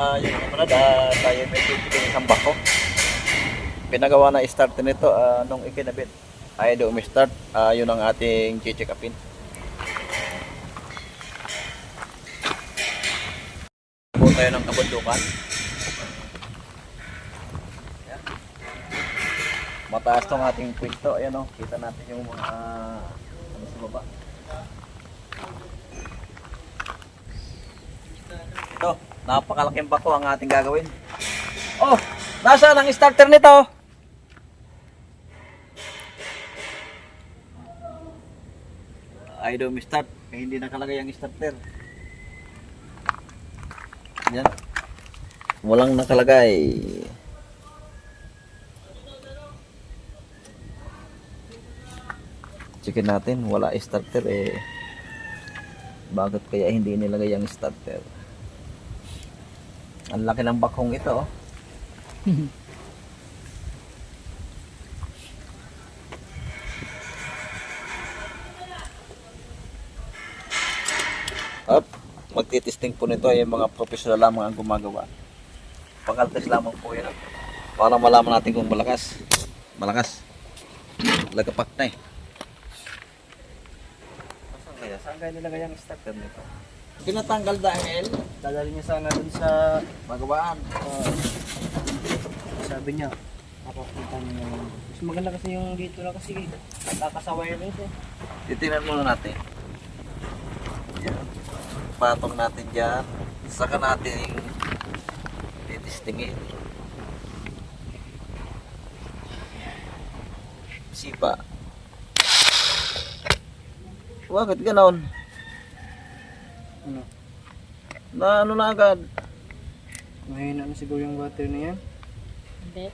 Yung kamunad, tayo may titigil isang bako. Pinagawa na starter nito nung ikinabit. Ay do umi-start, yun ang ating check upin. Buo tayo ng kabundukan. Ayan. Mataas tong ating pwesto. Ayan o, kita natin yung mga ano sa baba. Ito, napakalaking bako ang ating gagawin. Oh, nasaan ang starter nito? Ay do start, hindi nakalagay ang starter. Yan. Walang nakalagay. Checkin natin, wala starter eh. Bakit kaya hindi nilagay ang starter? Ang laki ng bakong ito, oh. Up, magtitesting po nito ay mga professional lamang ang gumagawa. Pag-test lamang po yan. Para malaman natin kung malakas. Malakas. Lagapak na eh. Saan kaya? Saan kaya nilagay ang starter nito? Pinatanggal dahil Dadali niya sana dun sa magawaan. sabi niya, makapunta niya. Mas maganda kasi yung dito lang kasi kakasaway rin ito. Titingnan muna natin. Yan. Patong natin dyan. Saka natin titistingin. Sipa. Bakit ganon? Ano? Na ano na agad? Mahina na siguro yung water na yan. Hindi.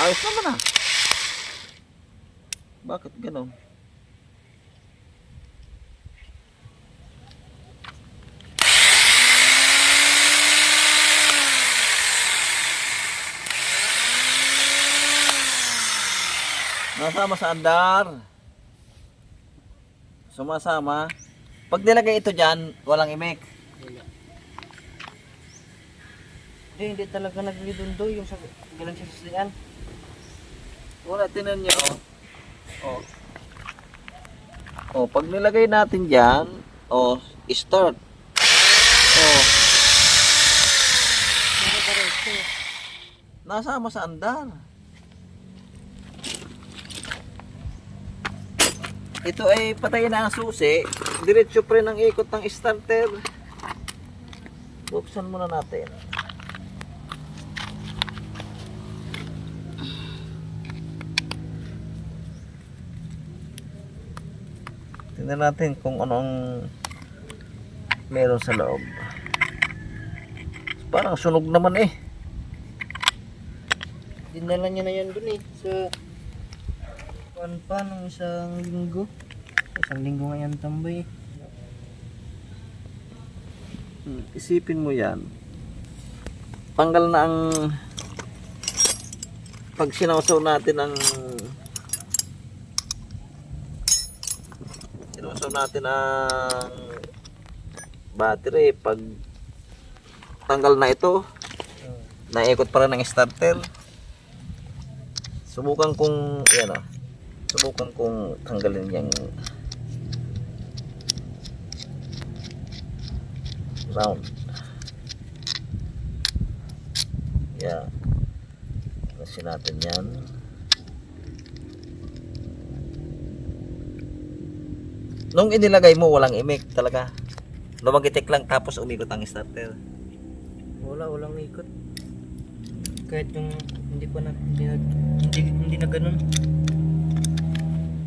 Ayos naman ah. Bakit ganon? Nasama sa andar. Sumasama. Pag nilagay ito dyan, walang imik. Hindi talaga naglidundo yung sa galang sa saslian. Wala, tinan nyo. Oh. Oh, pag nilagay natin dyan, oh, start. Oh, nasama sa andar. Ito ay patayin na ang susi. Diretso pa rin ang ikot ng starter. Buksan muna natin. Tingnan natin kung anong meron sa loob. Parang sunog naman eh. Dinala niya na yan dun eh. Sa pa nung isang linggo. Isang linggo nga yan tambay. Isipin mo yan. Tanggal na ang pag sinawsaw natin ang battery, pag tanggal na ito, naikot pa rin ang starter. Subukan kong tanggalin yung round. Yeah. Kasi natin yan. Nung inilagay mo, walang imik talaga. Lumagitik lang tapos umikot ang starter. Walang ikot. Kahit yung hindi na ganun.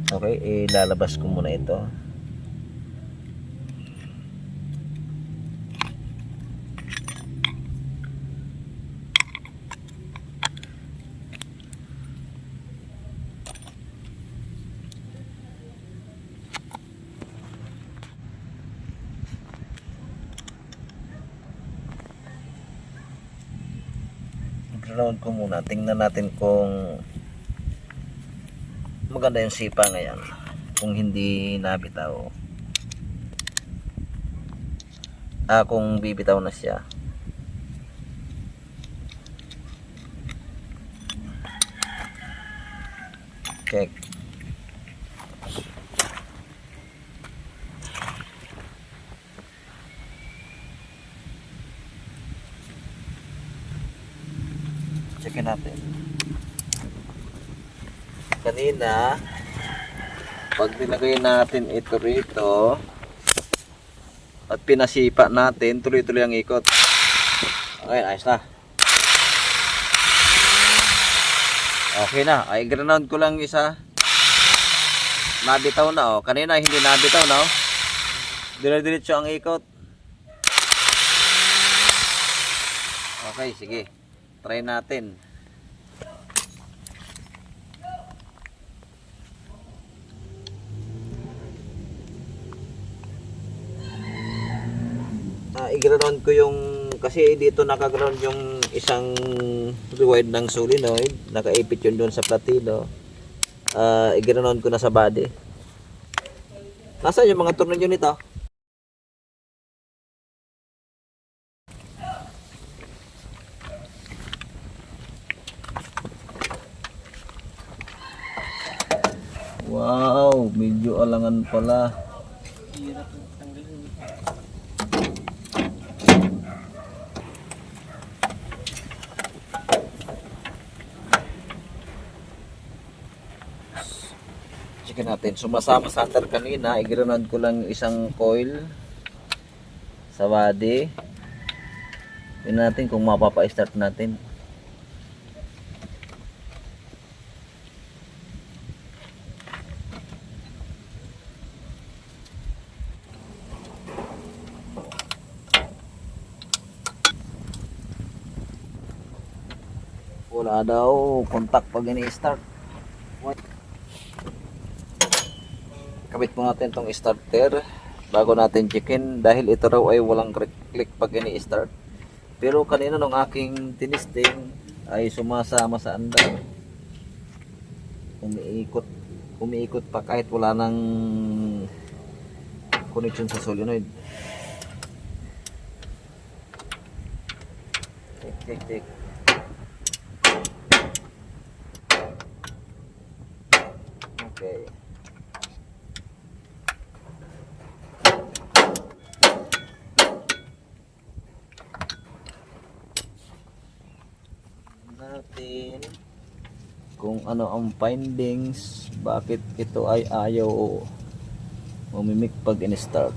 Okay, ilalabas ko muna ito. I-ground ko muna. Tingnan natin kung maganda yung sipa ngayon kung hindi nabitaw. Kung bibitaw na siya. Check. Checkin natin. Kanina, pag nilagay natin ito rito at pinasipa natin, tuloy-tuloy ang ikot. Okay, ayos na. Okay na. Ay, ground ko lang isa. Nabitaw na, oh. Kanina hindi nabitaw na, oh. Dire-diretso ang ikot. Okay, sige. Try natin. I-ground ko yung, kasi dito naka-ground yung isang rewind ng solenoid, nakaipit yun doon sa platino. I-ground ko na sa body. Nasaan yung mga tornilyo nito? Wow, medyo alangan pala. Hirap tanggalin. Checkin natin. Sumasama sa under kanina. I-ground ko lang isang coil sa body. Tingnan natin kung mapapa-start natin. Wala daw contact pag ini-start. Kabit po natin tong starter bago natin checkin dahil ito raw ay walang click pag ini-start. Pero kanina nung aking tinisting ay sumasama sa andar. Umiikot pa kahit wala nang connection sa solenoid. Tik. Okay. Natin kung ano ang findings, bakit ito ay ayaw umimik pag in-start.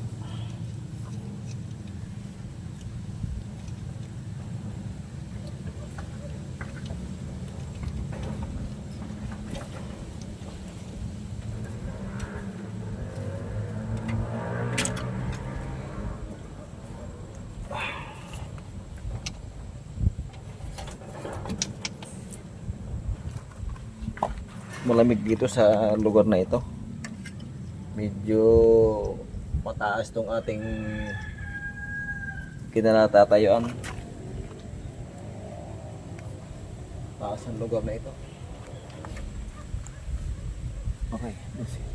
Malamig dito sa lugar na ito. Medyo mataas tong ating kinalatatayuan. Taas ang lugar na ito. Okay, let's see.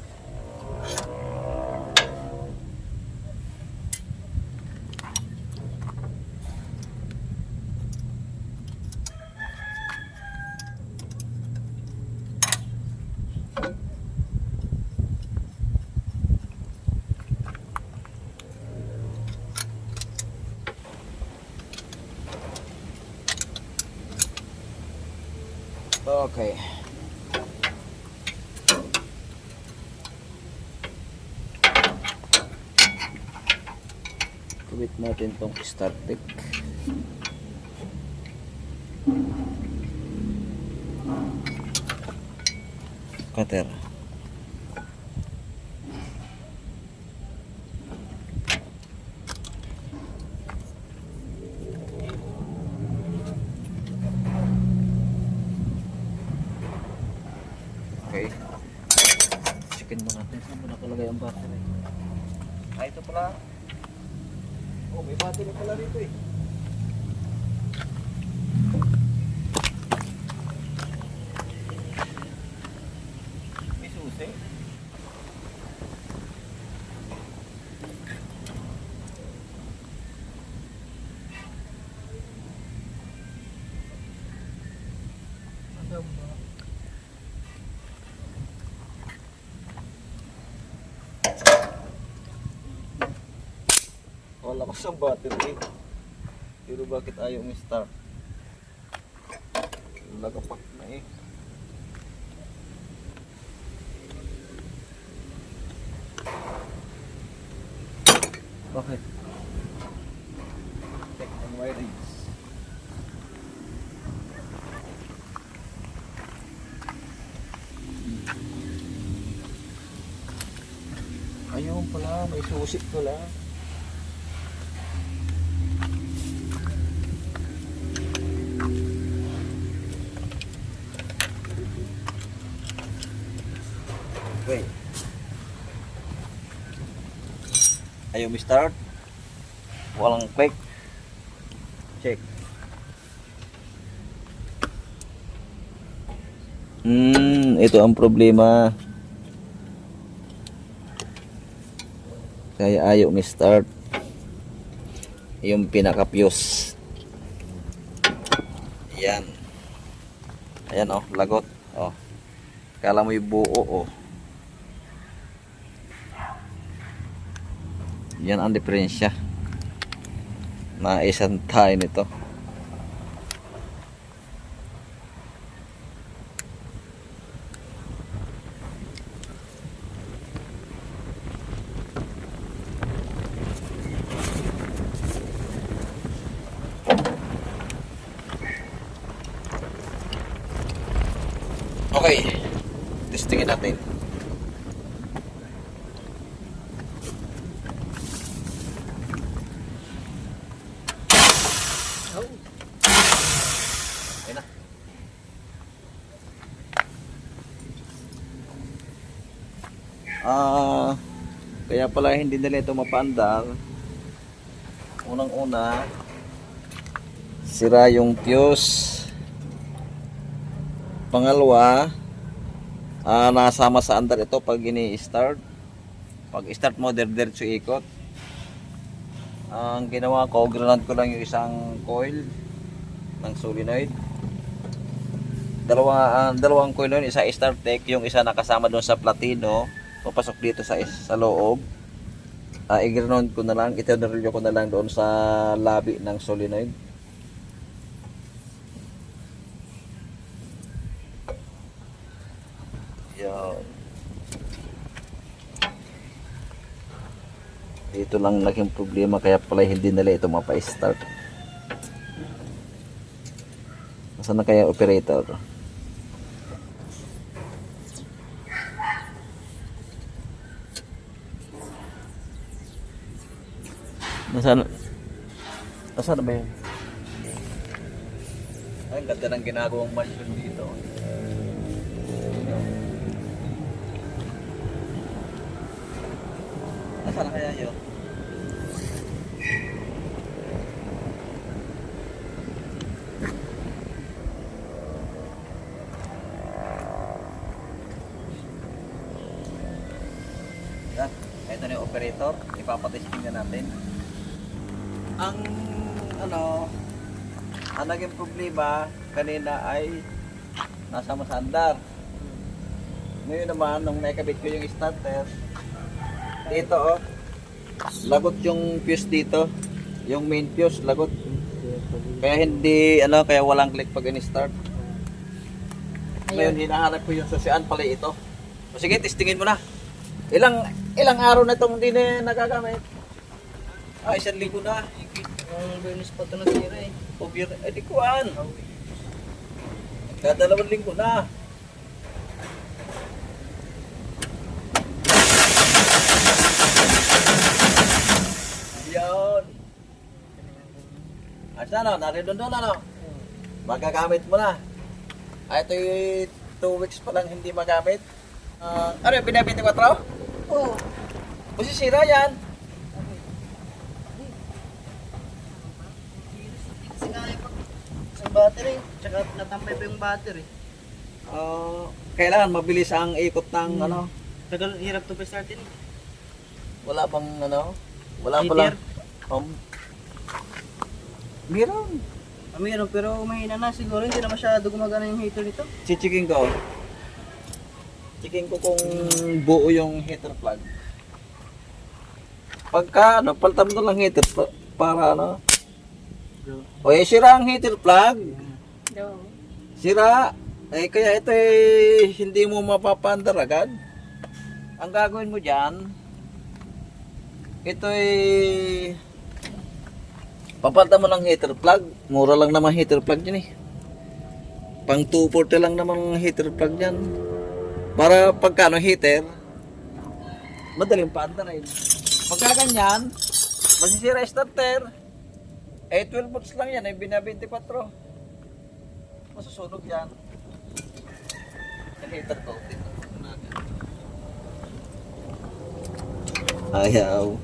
Okay. Kubit natin tong start tick. Cutter. Okay. Checkin mo natin saan mo nakalagay ang battery. Ito pala. Oh, may battery pala dito eh. May susi. Wala ko sa battery. Pero bakit ayaw mi-start? Nagapak na eh. Bakit? Check on wirings. Ayun pala, may susi pala. Okay. Ayaw mi-start. Walang click. Check. Ito ang problema. Kaya ayaw mi-start. Yung pinaka-fuse. Yan. Ayan oh, lagot. Oh. Kala mo yung buo oh. Yan ang diferensya na isang tayo nito. Okay, testingin natin. Ayun na. Kaya pala hindi nila ito mapaandar. Unang-una, sira yung fuse. Pangalawa, nasama sa andar ito pag ini-start. Pag start mo, diretso ikot. Ang ginawa ko, ground ko lang yung isang coil ng solenoid. Dalawang coil yun, isa start tech, yung isa nakasama doon sa platino, papasok dito sa loob. I-ground ko na lang, ito-drill ko na lang doon sa labi ng solenoid. Yan. Ito lang naging problema, kaya pala hindi nila ito mapa-start. Nasaan na kaya operator? Nasaan na ba yun? Ay, ang ganda ng ginagawang machine dito. Nasaan na kaya yun? Yan, ito na yung operator. Ipapatesting na natin. Ang naging problema kanina ay nasa masandar. Ngayon naman, nung naikabit ko yung starter, dito oh, lagot yung fuse dito, yung main fuse lagot. Kaya hindi kaya walang click pag in-start. Ngayon hinahanap ko yung susian pala ito. O sige, testingin mo na. Ilang araw na itong hindi na nagagamit. Isang linggo na. Ang bonus pa ito nasira eh. Di kuhaan. Dalawang linggo na. Yan. Asa na? Naridon doon ano? Magagamit mo na. Ito yung 2 weeks pa lang hindi magamit. Ano yung pinapinti 4? Oo. Masisira yan. Kasi nga yung sa battery, tsaka natampay pa yung battery. kailangan mabilis ang ikot ng ano. Tagal, hirap to pa startin. Wala pang ano. Wala Heater? pala. Meron. Mayroon, pero mahina na siguro. Hindi na masyado gumagana yung heater nito. Chichiking ko. Chiking ko kung buo yung heater plug. Pagka ano, palitan mo lang heater para ano. O sira ang heater plug. Sira. Kaya ito hindi mo mapapandar agad. Ang gagawin mo dyan, ito papalitan mo ng heater plug. Mura lang naman heater plug dyan Pang 240 lang naman ang heater plug dyan. Para pagkano heater, madaling paandarin. Pagka ganyan, masisira starter. 12 volts lang yan, bina 24. Masusunog yan. Yung heater to, tingnan natin. Ayaw.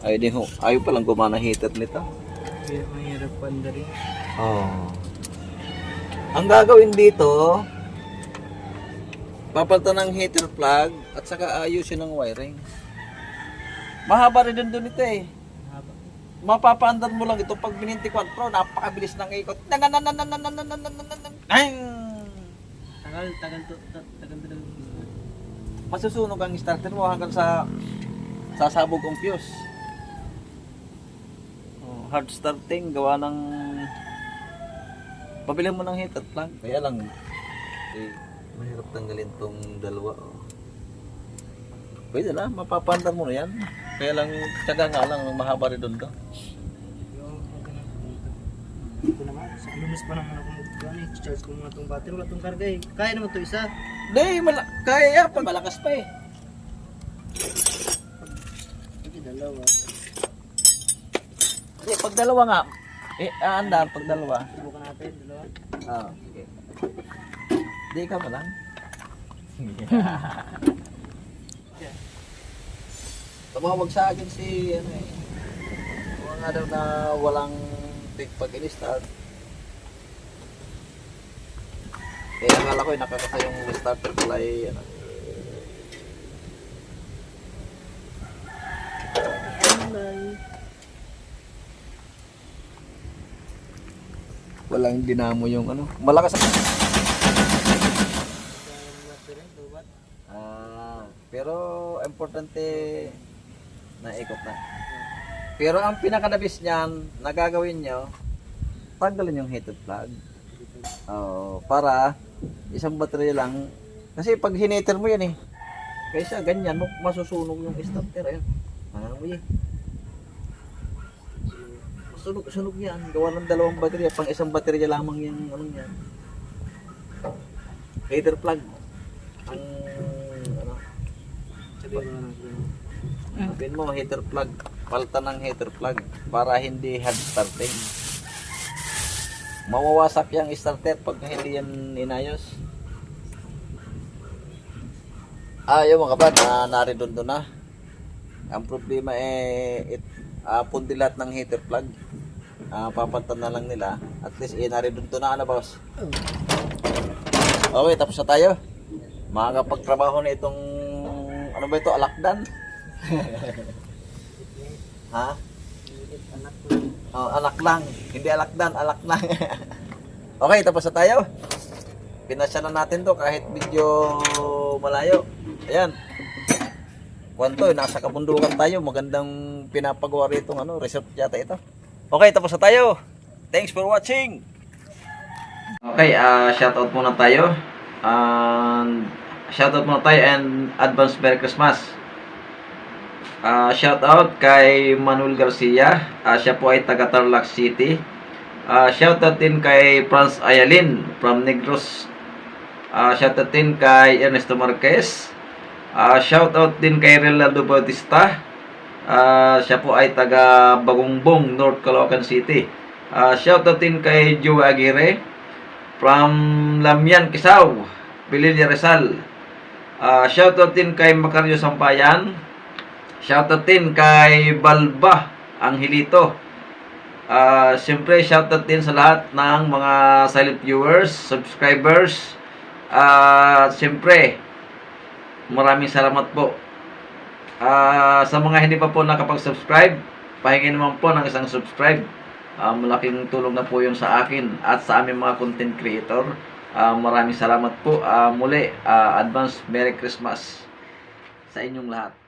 Ayaw palang gumana heater nito. Mahirap panda rin. Oh. Ang gagawin dito, papalitan ng heater plug at saka ayusin ng wiring. Mahaba rin doon ito Mapapaandar mo lang ito pag 24, napakabilis ng ikot. Tagal to. Masusunog ang starter mo hanggang sa sasabog ang fuse. Hard starting, gawa ng pabilihan mo ng heater plug. Kaya lang mahirap tanggalin tong dalawa. Pwede na, mapapandar mo na yan. Kaya lang, tsaga nga lang, mahaba rin doon to. Ito naman, sa lumis pa naman ako charge ko muna itong battery. Wala itong karga Kaya naman ito isa. Kaya yan, pag malakas pa Hindi, dalawa. Pag dalawa nga, aandar pag dalawa. Subukan natin, dalawa. Sige. Di ka pa lang. Tumawag sa akin si Huwag nga daw na walang pag in-start. Akala ko nakakasa yung starter pala walang dinamo yung malakas pero importante na ikot na. Pero ang pinakadabis niyan, nagagawin nyo, tanggalin yung heater plug. Para isang baterya lang. Kasi pag hiniter mo yan kaysa ganyan, masusunog yung starter. Ayun. Sunog yan. Gawa ng dalawang baterya. Pang isang baterya lamang yung yan. Heater plug. Ang sabihin mo, heater plug. Palitan ng heater plug para hindi hard starting. Mawawasak yung starter pag hindi yan inayos. Yung mga kapad, naridondo na. Ang problema pundi lahat ng heater plug. Papalitan na lang nila. At least naridondo na boss. Okay, tapos na tayo. Makakapagtrabaho na itong ano ba ito, alakdan? Ha? Alak lang. Hindi alakdan, alak lang. Okay, tapos na tayo. Pinasya na natin to kahit medyo malayo. Ayan. Kwanto, nasa kabundukan tayo. Magandang pinapagawa rito resort yata ito. Okay, tapos na tayo. Thanks for watching. Okay, shoutout muna tayo. Shoutout muna tayo and advance Merry Christmas. Shoutout kay Manuel Garcia. Siya po ay taga Tarlac City. Shoutout din kay Franz Ayalin from Negros. Shoutout din kay Ernesto Marquez. Shoutout din kay Relado Bautista. Siya po ay taga Bagongbong, North Caloocan City. Shoutout din kay Joe Aguirre from Lamian, Quezao, Pililla, Rizal. Shoutout din kay Macario Sampayan. Shoutout din kay Balba Angelito. Siyempre, shoutout din sa lahat ng mga silent viewers, subscribers. Siyempre, maraming salamat po. Sa mga hindi pa po nakapag-subscribe, pahingin naman po ng isang subscribe. Malaking tulong na po yun sa akin at sa aming mga content creator. Maraming salamat po. Muli, advance Merry Christmas sa inyong lahat.